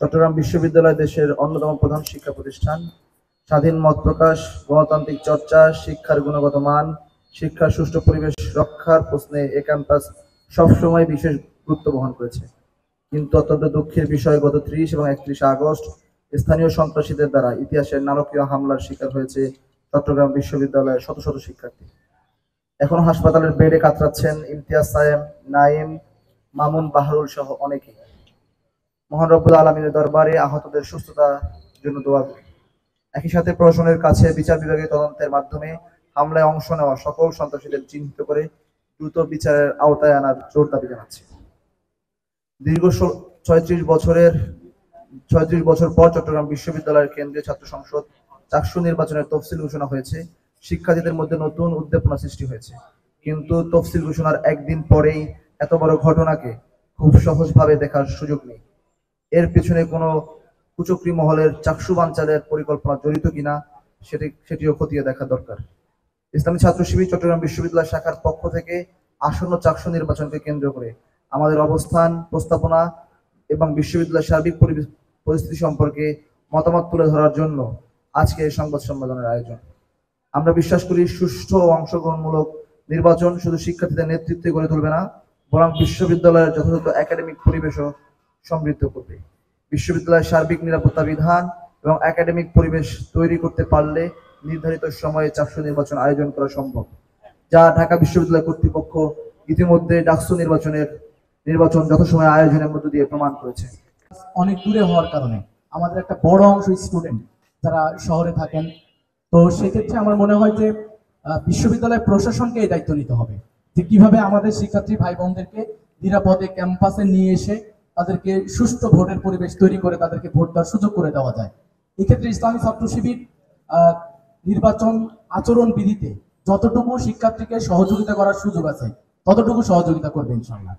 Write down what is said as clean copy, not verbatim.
চট্টগ্রাম বিশ্ববিদ্যালয় দেশের অন্যতম প্রধান শিক্ষা প্রতিষ্ঠান। স্বাধীন মত প্রকাশ, গণতান্ত্রিক চর্চা, শিক্ষার গুণগত মান, শিক্ষার সুষ্ঠু পরিবেশ রক্ষার প্রশ্নে এ ক্যাম্পাস সবসময় বিশেষ গুরুত্ব বহন করেছে। কিন্তু অত্যন্ত দুঃখের বিষয়, গত 30 এবং 31 আগস্ট স্থানীয় সন্ত্রাসীদের দ্বারা ইতিহাসের নারকীয় হামলার শিকার হয়েছে চট্টগ্রাম বিশ্ববিদ্যালয়ের শত শত শিক্ষার্থী। এখনো হাসপাতালের বেডে কাতরাচ্ছেন ইমতিয়াজ, সায়েম, নাইম, মামুন, বাহারুল সহ অনেকেই। মহান রব্বুল আলামিনের দরবারে আহতদের সুস্থতার জন্য দোয়া করি। একই সাথে প্রশাসনের কাছে বিচার বিভাগীয় তদন্তের মাধ্যমে হামলায় অংশ নেওয়া সকল সন্ত্রাসীদের চিহ্নিত করে দ্রুত বিচারের আওতায় আনার জোর দাবি জানাচ্ছি। দীর্ঘ 36 বছর পর চট্টগ্রাম বিশ্ববিদ্যালয়ের কেন্দ্রীয় ছাত্র সংসদ চাকসু নির্বাচনের তফসিল ঘোষণা হয়েছে। শিক্ষার্থীদের মধ্যে নতুন উদ্দীপনা সৃষ্টি হয়েছে। কিন্তু তফসিল ঘোষণার একদিন পরেই এত বড় ঘটনাকে খুব সহজভাবে দেখার সুযোগ নেই। এর পিছনে কোনো কুচক্রী মহলের চাকসু বানচালের পরিকল্পনা জড়িত কিনা সেটিও খতিয়ে দেখা দরকার। ইসলামী ছাত্র শিবির চট্টগ্রাম বিশ্ববিদ্যালয় শাখার পক্ষ থেকে আসন্ন চাকসু নির্বাচনকে কেন্দ্র করে আমাদের অবস্থান, প্রস্তাবনা এবং বিশ্ববিদ্যালয়ের সার্বিক পরিস্থিতি সম্পর্কে মতামত তুলে ধরার জন্য আজকে এই সংবাদ সম্মেলনের আয়োজন। আমরা বিশ্বাস করি, সুষ্ঠু ও অংশগ্রহণমূলক নির্বাচন শুধু শিক্ষার্থীদের নেতৃত্বে গড়ে তুলবে না, বরং বিশ্ববিদ্যালয়ের যথাযথ একাডেমিক পরিবেশও সমৃদ্ধ করবে। বিশ্ববিদ্যালয়ের সার্বিক নিরাপত্তা বিধান এবং একাডেমিক পরিবেশ তৈরি করতে পারলে নির্ধারিত সময়ে চাকসু নির্বাচন আয়োজন করা সম্ভব, যা ঢাকা বিশ্ববিদ্যালয় কর্তৃপক্ষ ইতিমধ্যে ডাকসু নির্বাচন যথাসময়ে আয়োজনের মধ্য দিয়ে প্রমাণ করেছে। অনেক দূরে হওয়ার কারণে আমাদের একটা বড় অংশ স্টুডেন্ট যারা শহরে থাকেন, তো সেক্ষেত্রে আমার মনে হয় যে বিশ্ববিদ্যালয় প্রশাসনকে এই দায়িত্ব নিতে হবে যে কিভাবে আমাদের শিক্ষার্থী ভাই বোনদেরকে নিরাপদে ক্যাম্পাসে নিয়ে এসে তাদেরকে সুষ্ঠু ভোটের পরিবেশ তৈরি করে তাদেরকে ভোট দেওয়ার সুযোগ করে দেওয়া যায়। এক্ষেত্রে ইসলামী ছাত্র শিবির নির্বাচন আচরণ বিধিতে যতটুকু শিক্ষার্থীকে সহযোগিতা করার সুযোগ আছে ততটুকু সহযোগিতা করবে ইনশাআল্লাহ।